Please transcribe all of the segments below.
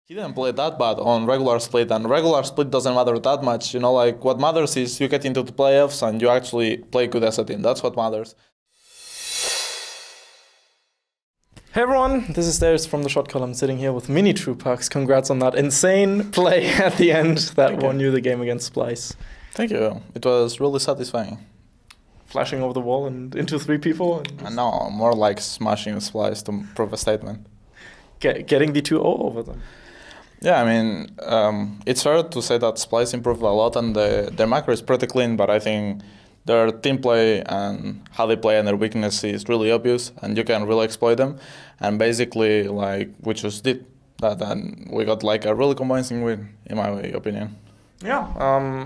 He didn't play that bad on regular split, and regular split doesn't matter that much. You know, like what matters is you get into the playoffs and you actually play good as a team. That's what matters. Hey everyone, this is Darius from the Shotcaller. I'm sitting here with Minitroupax. Congrats on that insane play at the end that won you the game against Splice. Thank you. It was really satisfying. Flashing over the wall and into 3 people? No, more like smashing Splice to prove a statement. Getting the 2-0 over them. Yeah, I mean, it's fair to say that Splice improved a lot and their macro is pretty clean, but I think their team play and how they play and their weakness is really obvious and you can really exploit them. And basically, like, we just did that and we got like a really convincing win, in my opinion. Yeah,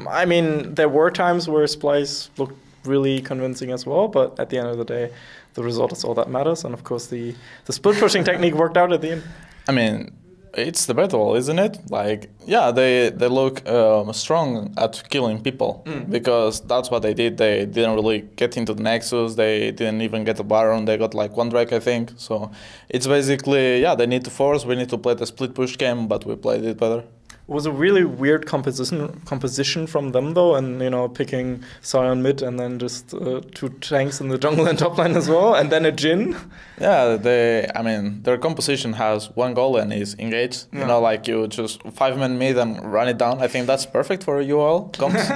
I mean, there were times where Splice looked really convincing as well, but at the end of the day, the result is all that matters. And of course, the split pushing technique worked out at the end. I mean, it's debatable, isn't it? Like, yeah, they look strong at killing people because that's what they did. They didn't really get into the Nexus. They didn't even get a Baron. They got like 1 Drake, I think. So it's basically, yeah, they need to force. We need to play the split push game, but we played it better. It was a really weird composition from them though, and you know, picking Sion mid and then just 2 tanks in the jungle and top line as well, and then a Jhin. Yeah, I mean, their composition has 1 goal and is engaged. Yeah. You know, like you just 5-man mid and run it down. I think that's perfect for UL comps.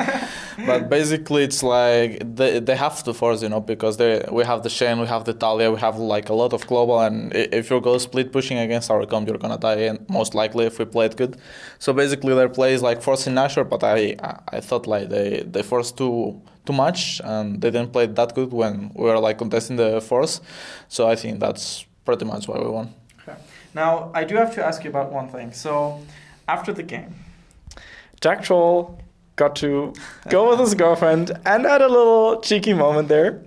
But basically, it's like they have to force, you know, because we have the Shen, we have the Talia, we have like a lot of global, and if you go split pushing against our comp, you're gonna die, and most likely if we play it good. So basically, their play is like forcing Nashor, but I thought like they forced too much, and they didn't play it that good when we were like contesting the force. So I think that's pretty much why we won. Okay. Now I do have to ask you about one thing. So after the game, Jack Troll got to go with his girlfriend and had a little cheeky moment there.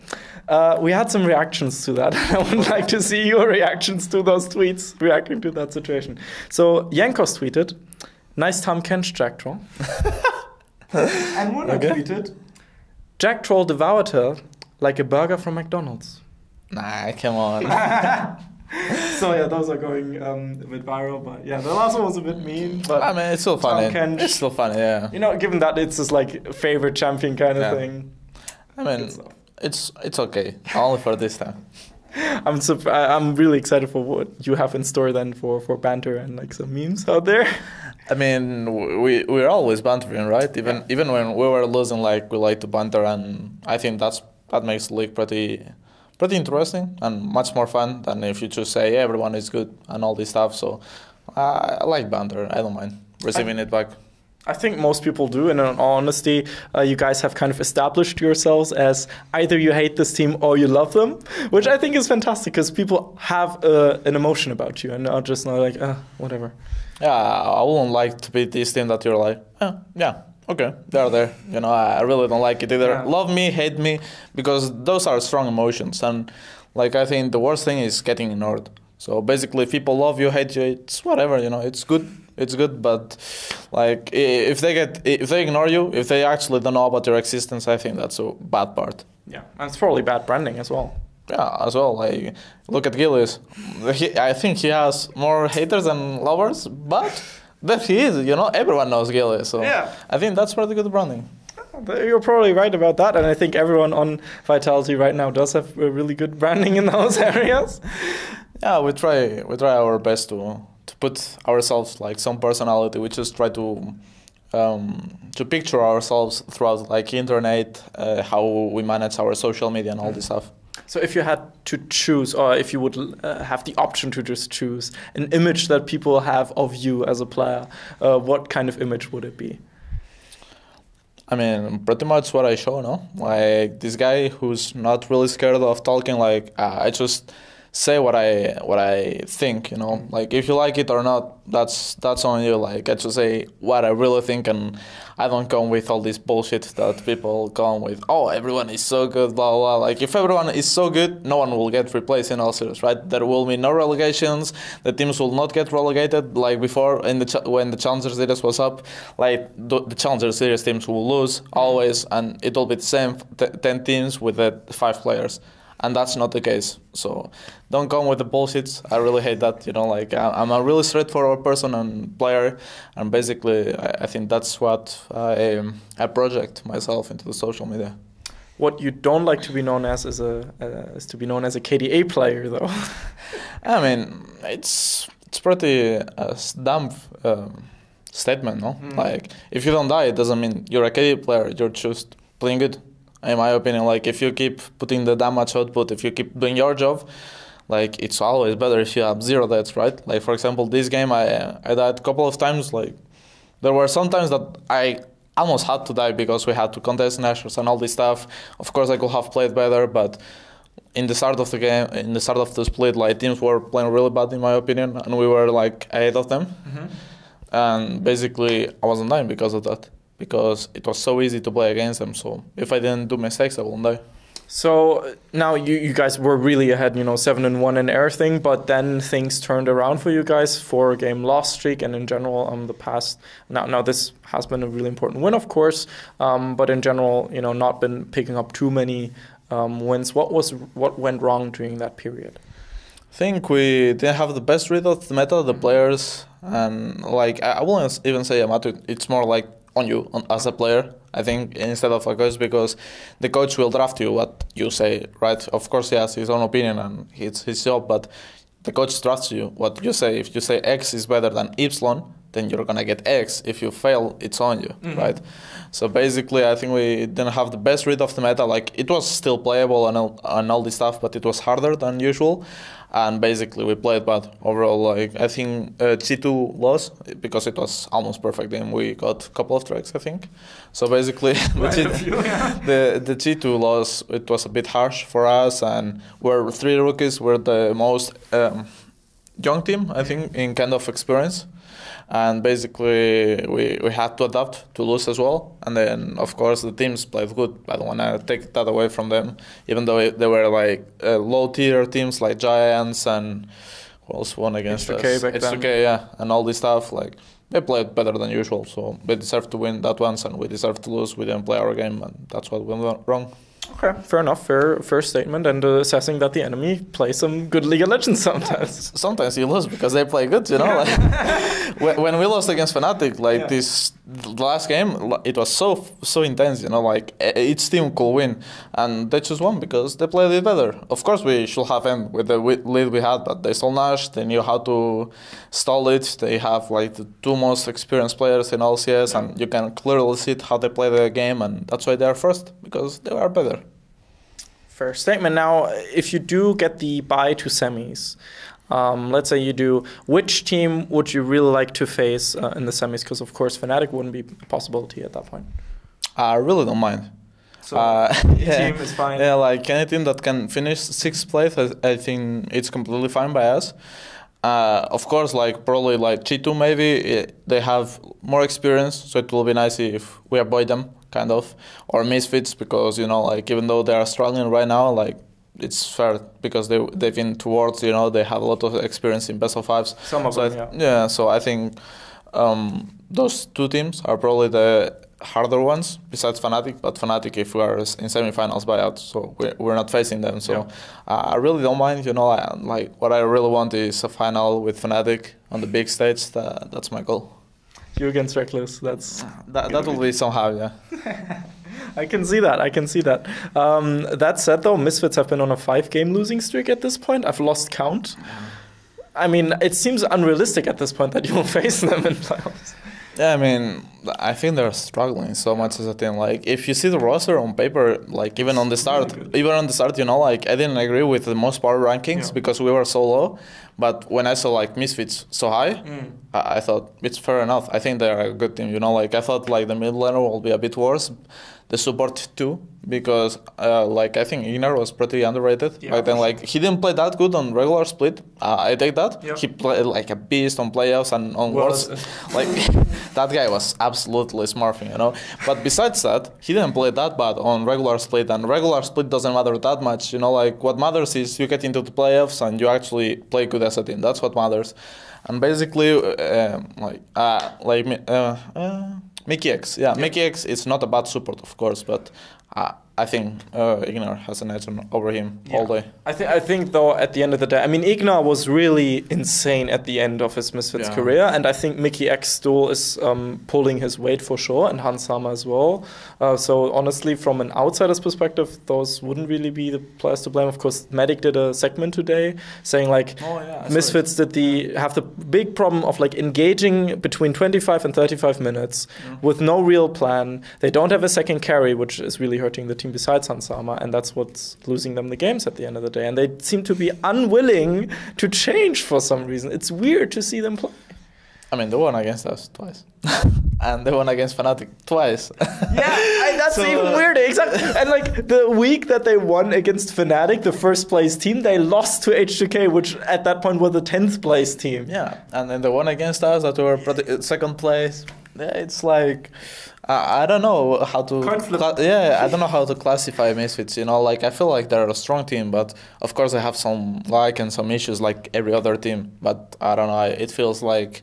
We had some reactions to that. I would like to see your reactions to those tweets reacting to that situation. So Yankos tweeted, "Nice Tom Kench, Jack Troll." And Muna tweeted, "Jack Troll devoured her like a burger from McDonald's." Nah, come on. So yeah, those are going a bit viral, but yeah, the last one was a bit mean. But I mean, it's still funny. It's still funny, yeah. You know, given that it's just like favorite champion kind of thing. I mean, it's okay. Only for this time. I'm really excited for what you have in store then for banter and like some memes out there. I mean, we're always bantering, right? Even when we were losing, like we like to banter, and I think that makes the league pretty interesting and much more fun than if you just say everyone is good and all this stuff. So I like banter. I don't mind receiving it back. I think most people do, and in all honesty, you guys have kind of established yourselves as either you hate this team or you love them, which I think is fantastic because people have an emotion about you and not just like, whatever. Yeah, I wouldn't like to be this team that you're like, yeah, okay, they're there. You know, I really don't like it either. Yeah. Love me, hate me, because those are strong emotions. And like, I think the worst thing is getting ignored. So basically, if people love you, hate you, it's whatever, you know, it's good. It's good, but like if they ignore you, if they actually don't know about your existence, I think that's a bad part. Yeah, and it's probably bad branding as well. Yeah, as well. Like, look at Gillies. I think he has more haters than lovers, but that he is. You know, everyone knows Gillies. So yeah. I think that's pretty good branding. You're probably right about that, and I think everyone on Vitality right now does have a really good branding in those areas. Yeah, we try our best to put ourselves like some personality. We just try to picture ourselves throughout like internet, how we manage our social media and all this stuff. So if you had to choose, or if you would have the option to just choose an image that people have of you as a player, what kind of image would it be? I mean, pretty much what I show, no? Like this guy who's not really scared of talking, like I just say what I think, you know. Like if you like it or not, that's on you. Like I just say what I really think, and I don't come with all this bullshit that people come with. Oh, everyone is so good, blah blah. Like if everyone is so good, no one will get replaced in all series, right? There will be no relegations. The teams will not get relegated like before in when the Challenger Series was up. Like the Challenger Series teams will lose always, and it will be the same 10 teams with the 5 players. and that's not the case. So don't come with the bullshits. I really hate that. Like I'm a really straightforward person and player, and basically I think that's what I project myself into the social media. What you don't like to be known as is to be known as a KDA player, though. I mean, it's pretty dumb statement, no? Like, if you don't die, it doesn't mean you're a KDA player. You're just playing good, in my opinion. Like, if you keep putting the damage output, if you keep doing your job, like, it's always better if you have 0 deaths, right? Like, for example, this game, I died a couple of times. Like, there were some times that I almost had to die because we had to contest Nashers and all this stuff. Of course, I could have played better, but in the start of the game, in the start of the split, like teams were playing really bad in my opinion, and we were like ahead of them. And basically, I wasn't dying because of that, because it was so easy to play against them. So if I didn't do mistakes, I wouldn't die. So now you guys were really ahead, 7-1 in everything, but then things turned around for you guys, 4-game loss streak, and in general, the past. Now this has been a really important win, of course, but in general, not been picking up too many wins. What went wrong during that period? I think we didn't have the best read of the meta, the players, and like I wouldn't even say it's more like on you as a player. I think instead of a coach, because the coach will draft you what you say, right? Of course, he has his own opinion and it's his job, but the coach drafts you what you say. If you say X is better than Y, then you're gonna get X. If you fail, it's on you, right? So basically, I think we didn't have the best read of the meta. Like, it was still playable and all this stuff, but it was harder than usual. And basically, we played bad overall. Like, I think G2 lost because it was almost perfect game. We got a couple of tracks, I think. So basically, the G2 loss, it was a bit harsh for us. And we're 3 rookies. We're the most young team, I think, in kind of experience. And basically, we had to adapt to lose as well. And then, of course, the teams played good. I don't want to take that away from them, even though they were like low-tier teams like Giants and who else won against us? Jiizuke, yeah, and all this stuff. Like, they played better than usual, so they deserved to win that once, and we deserved to lose. We didn't play our game, and that's what went wrong. Okay, fair enough. Fair statement, and assessing that the enemy plays some good League of Legends sometimes. Sometimes you lose because they play good, Like, when we lost against Fnatic, like the last game, it was so intense, Like each team could win, and they just won because they played it better. Of course, we should have ended with the lead we had, but they stole Nash. They knew how to stall it. They have like the 2 most experienced players in all CS, and you can clearly see how they play the game, and that's why they are first, because they are better. Fair statement. Now, if you do get the bye to semis, let's say you do, which team would you really like to face in the semis? Because, of course, Fnatic wouldn't be a possibility at that point. I really don't mind. So, team is fine. Yeah, like any team that can finish 6th place, I think it's completely fine by us. Of course, like probably like G2 maybe, they have more experience, so it will be nice if we avoid them, kind of, or Misfits, because like even though they are struggling right now, like it's fair because they've been towards, they have a lot of experience in best of 5s. Some of them, yeah. So I think those 2 teams are probably the harder ones besides Fnatic, but Fnatic, if we are in semifinals buyout, so we're not facing them. So I really don't mind, like what I really want is a final with Fnatic on the big stage. That's my goal. You against Reckless, that will be somehow, yeah. I can see that. That said, though, Misfits have been on a 5-game losing streak at this point. I've lost count. I mean, it seems unrealistic at this point that you will face them in playoffs. Yeah, I mean, I think they're struggling so much as a team. Like, if you see the roster on paper, like even on the start, like I didn't agree with the most power rankings because we were so low. But when I saw like Misfits so high, I thought it's fair enough. I think they're a good team. Like I thought like the mid laner will be a bit worse, the support too, because like I think Ignar was pretty underrated. Yeah, then like he didn't play that good on regular split. I take that. Yep. He played like a beast on playoffs and on Worlds. Like that guy was absolutely smurfing, But besides that, he didn't play that bad on regular split, and regular split doesn't matter that much. Like what matters is you get into the playoffs and you actually play good as a team. That's what matters. And basically, Mickey X. Yeah, Mickey X is not a bad support, of course, but I think Ignar has an edge over him all day. I think though at the end of the day, I mean Ignar was really insane at the end of his Misfits career, and I think Mickey X Stool is pulling his weight for sure, and Hans Sama as well. So honestly, from an outsider's perspective, those wouldn't really be the players to blame. Of course, Medic did a segment today saying like Misfits have the big problem of like engaging between 25 and 35 minutes with no real plan. They don't have a second carry, which is really hurting the team besides Hansama, and that's what's losing them the games at the end of the day. And they seem to be unwilling to change for some reason. It's weird to see them play. I mean, they won against us twice. And they won against Fnatic twice. Yeah, that's even weirder. Exactly. And like the week that they won against Fnatic, the first place team, they lost to H2K, which at that point was the 10th place team. Yeah, and then they won against us that we were second place. Yeah, it's like I don't know how to I don't know how to classify Misfits, you know, like I feel like they're a strong team, but of course they have some and some issues like every other team, but I don't know, it feels like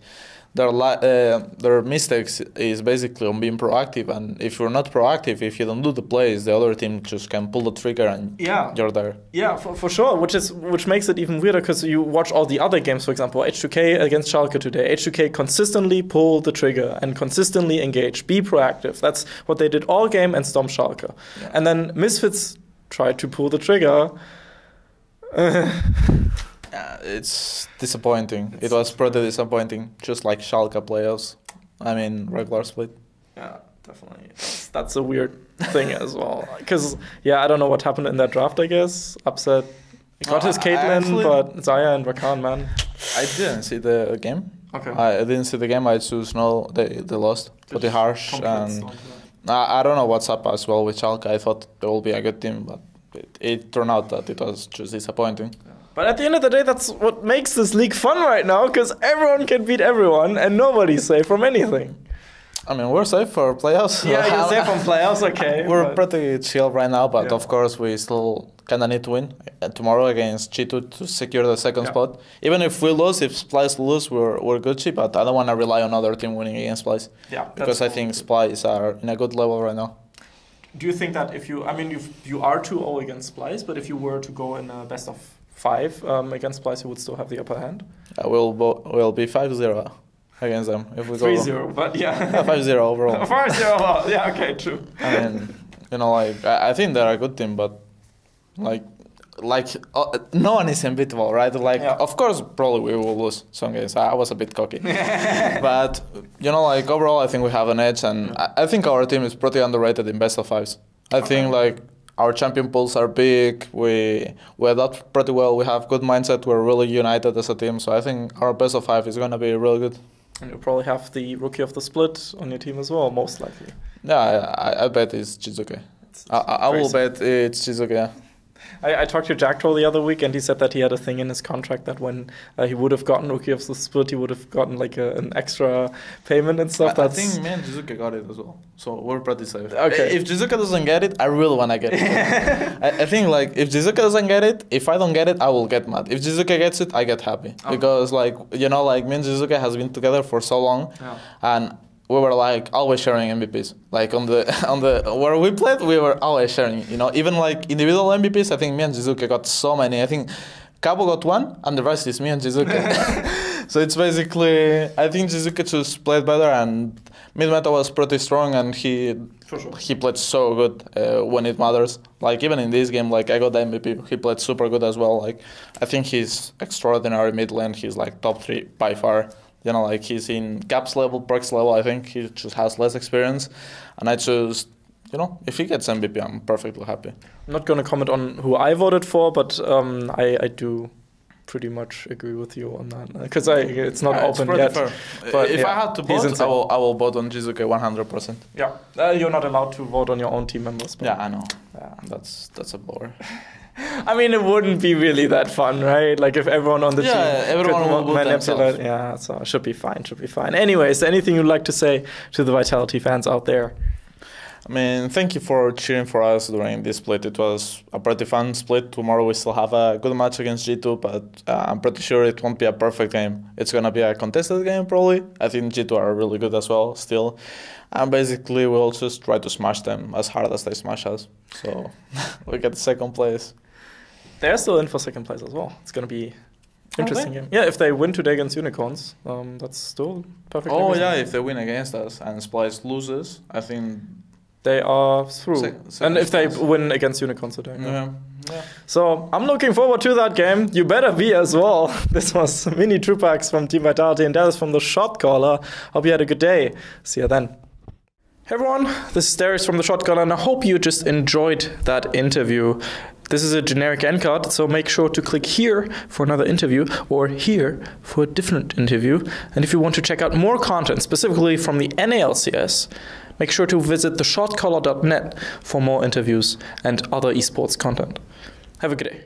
their mistakes is basically on being proactive, and if you're not proactive, if you don't do the plays, the other team just can pull the trigger and you're there. Yeah, for sure, which makes it even weirder because you watch all the other games, for example, H2K against Schalke today. H2K consistently pull the trigger and consistently engage, be proactive. That's what they did all game and stomp Schalke. Yeah. And then Misfits tried to pull the trigger. It's disappointing. It was pretty disappointing, just like Schalke playoffs. I mean, regular split. Yeah, definitely. That's a weird thing as well. Because, I don't know what happened in that draft, I guess. Upset. He got his Caitlyn, but Zaya and Rakan, man. I didn't see the game. Okay. I didn't see the game. I just know they lost. Pretty harsh. And I don't know what's up as well with Schalke. I thought they will be a good team, but it turned out that it was just disappointing. Yeah. But at the end of the day, that's what makes this league fun right now, because everyone can beat everyone and nobody's safe from anything. I mean, we're safe for playoffs. Yeah, you're safe from playoffs, okay. We're pretty chill right now, but of course we still kind of need to win tomorrow against G2 to secure the second spot. Even if we lose, if Splice lose, we're Gucci, but I don't want to rely on other team winning against Splice. Yeah, because I think Splice are in a good level right now. Do you think that if you are 2-0 against Splice, but if you were to go in a best of 5 against Splice, you would still have the upper hand? We'll be 5-0 against them if we go 3-0, but 5-0 overall. 5-0, yeah, okay, true. I mean, you know, like I think they're a good team, but like no one is unbeatable, right? Like, of course, probably we will lose some games. I was a bit cocky, but you know, like overall, I think we have an edge, and I think our team is pretty underrated in best of 5s. I think like our champion pools are big. We adapt pretty well. We have good mindset. We're really united as a team. So I think our best of 5 is gonna be really good. And you'll probably have the rookie of the split on your team as well, most likely. Yeah, I bet it's Jiizuke. I will bet it's Jiizuke. Yeah. I talked to Jack Troll the other week, and he said that he had a thing in his contract that when he would have gotten Rookie of the Split, he would have gotten like an extra payment and stuff. I think me and Jiizuke got it as well, so we're pretty safe. Okay. If Jiizuke doesn't get it, I really want to get it. I think like if Jiizuke doesn't get it, if I don't get it, I will get mad. If Jiizuke gets it, I get happy because like you know like me and Jiizuke has been together for so long, and we were like always sharing MVPs. Like on the where we played, we were always sharing. You know, even like individual MVPs. I think me and Jiizuke got so many. I think Cabo got 1, and the rest is me and Jiizuke. So it's basically I think Jiizuke just played better, and mid meta was pretty strong, and he played so good when it matters. Like even in this game, like I got the MVP. He played super good as well. Like I think he's extraordinary mid lane. He's like top 3 by far. You know, like he's in Caps level, Perkz level. I think he just has less experience, and I just, you know, if he gets MVP, I'm perfectly happy. I'm not gonna comment on who I voted for, but I do pretty much agree with you on that because it's not open yet. Fair. But if I had to vote, I will vote on Jiizuke 100%. Yeah, you're not allowed to vote on your own team members. But yeah, I know. Yeah, that's a bore. I mean, it wouldn't be really that fun, right? Like if everyone on the team everyone would manipulate. Yeah, so it should be fine. Anyways, anything you'd like to say to the Vitality fans out there? I mean, thank you for cheering for us during this split. It was a pretty fun split. Tomorrow we still have a good match against G2, but I'm pretty sure it won't be a perfect game. It's going to be a contested game, probably. I think G2 are really good as well, still. And basically, we'll just try to smash them as hard as they smash us. So we get second place. They're still in for second place as well. It's going to be interesting game. Yeah, if they win today against Unicorns, that's still perfect. Oh, yeah, if they win against us and Splice loses, I think they are through. And if they win against Unicorns today. Yeah. So I'm looking forward to that game. You better be as well. This was Minitroupax from Team Vitality and Darius from the Shotcaller. Hope you had a good day. See you then. Hey everyone, this is Darius from the Shotcaller, and I hope you just enjoyed that interview. This is a generic end card, so make sure to click here for another interview or here for a different interview. And if you want to check out more content, specifically from the NALCS, make sure to visit theshotcaller.net for more interviews and other esports content. Have a good day.